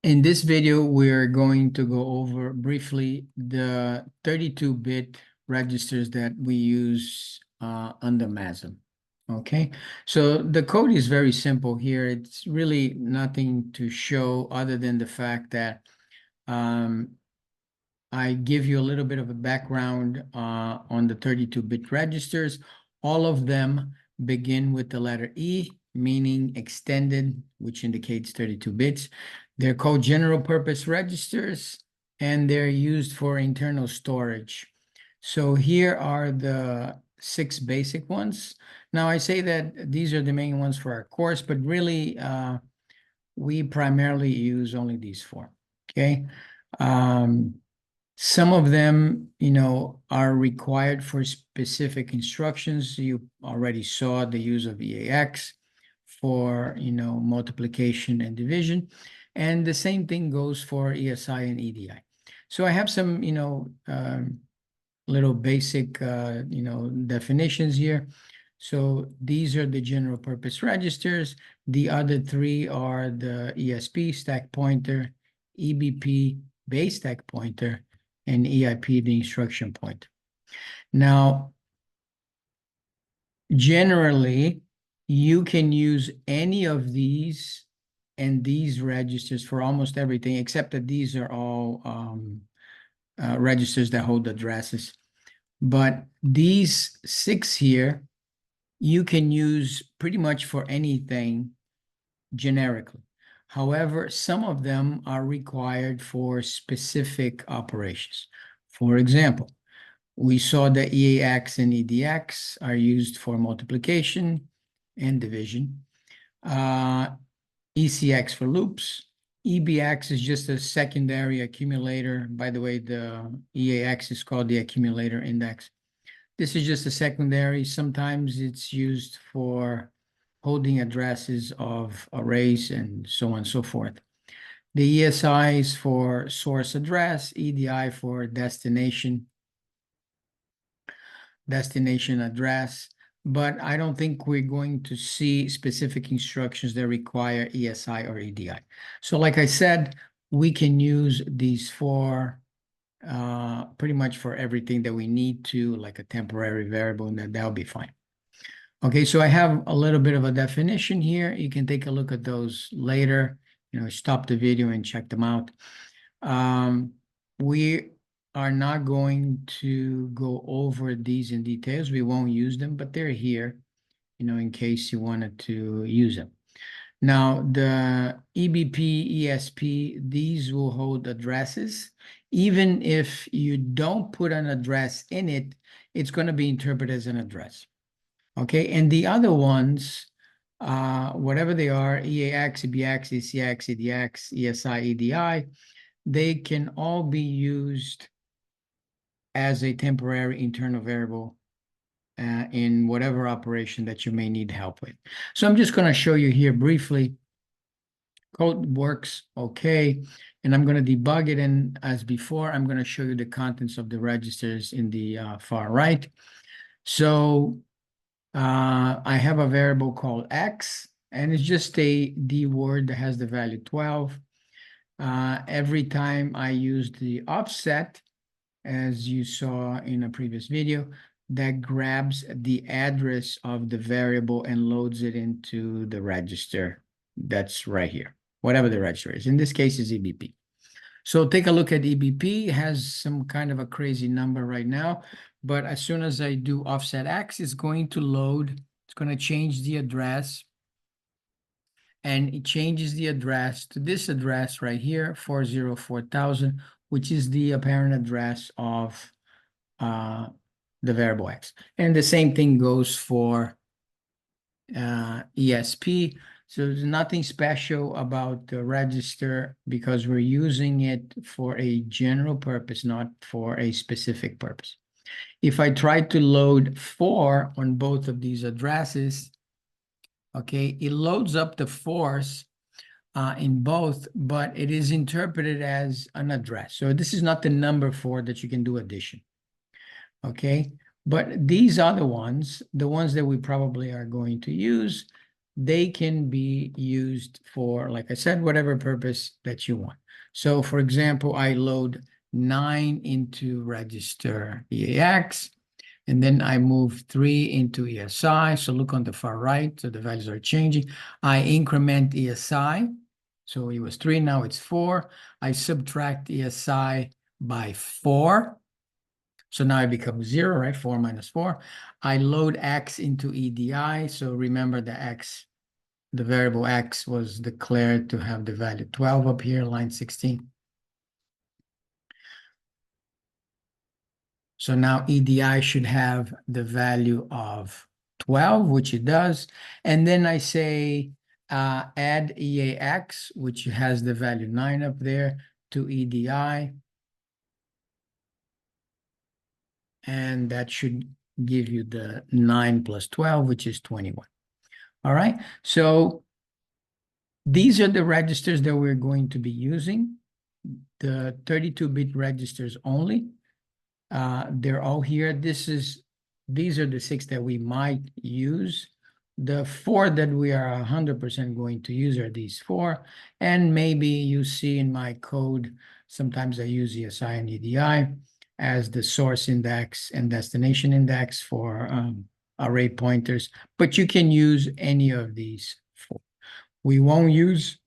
In this video, we're going to go over briefly the 32-bit registers that we use under MASM. Okay, so the code is very simple here. It's really nothing to show other than the fact that I give you a little bit of a background on the 32-bit registers. All of them begin with the letter E, meaning extended, which indicates 32 bits. They're called general purpose registers, and they're used for internal storage. So here are the 6 basic ones. Now, I say that these are the main ones for our course, but really, we primarily use only these 4, okay? Some of them, are required for specific instructions. You already saw the use of EAX for, multiplication and division. And the same thing goes for ESI and EDI. So I have some, little basic, definitions here. So these are the general purpose registers. The other 3 are the ESP, stack pointer, EBP, base stack pointer, and EIP, the instruction point. Now, generally, you can use any of these and these registers for almost everything, except that these are all registers that hold addresses. But these 6 here, you can use pretty much for anything generically. However, some of them are required for specific operations. For example, we saw that EAX and EDX are used for multiplication and division. ECX for loops. EBX is just a secondary accumulator. By the way, the EAX is called the accumulator index. This is just a secondary. Sometimes it's used for holding addresses of arrays and so on and so forth. The ESI is for source address, EDI for destination address, but I don't think we're going to see specific instructions that require ESI or EDI. So like I said, we can use these 4 pretty much for everything that we need to, like a temporary variable, and that'll be fine. Okay, so I have a little bit of a definition here. You can take a look at those later, stop the video and check them out. We are not going to go over these in details. We won't use them, but they're here, in case you wanted to use them. Now, the EBP, ESP, these will hold addresses. Even if you don't put an address in it, it's going to be interpreted as an address. Okay, and the other ones, whatever they are, EAX, EBX, ECX, EDX, ESI, EDI, they can all be used as a temporary internal variable in whatever operation that you may need help with. So I'm just going to show you here briefly. Code works okay, and I'm going to debug it, and as before, I'm going to show you the contents of the registers in the far right. So I have a variable called X, and it's just a D word that has the value 12. Every time I use the offset, as you saw in a previous video, that grabs the address of the variable and loads it into the register that's right here, whatever the register is. In this case, is EBP. So take a look at EBP. It has some kind of a crazy number right now, but as soon as I do offset X, it's going to load. It's going to change the address, and it changes the address to this address right here, 404,000, which is the apparent address of the variable X. And the same thing goes for ESP. So there's nothing special about the register because we're using it for a general purpose, not for a specific purpose. If I try to load 4 on both of these addresses, okay, it loads up the 4s in both, but it is interpreted as an address. So this is not the number 4 that you can do addition. Okay, but these other ones, the ones that we probably are going to use, they can be used for, like I said, whatever purpose that you want. So for example, I load 9 into register EAX, and then I move 3 into ESI. So look on the far right, so the values are changing. I increment ESI. So it was 3, now it's 4. I subtract ESI by 4. So now it becomes 0, right? 4 minus 4. I load X into EDI. So remember the X, the variable X was declared to have the value 12 up here, line 16. So now EDI should have the value of 12, which it does. And then I say add EAX, which has the value 9 up there, to EDI. And that should give you the 9 plus 12, which is 21. All right. So these are the registers that we're going to be using, the 32-bit registers only. They're all here. These are the 6 that we might use. The 4 that we are 100% going to use are these 4. And maybe you see in my code, sometimes I use ESI and EDI as the source index and destination index for array pointers, but you can use any of these 4. We won't use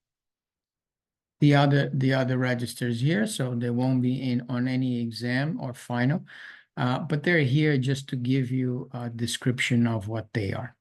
the other registers here, so they won't be in on any exam or final, but they're here just to give you a description of what they are.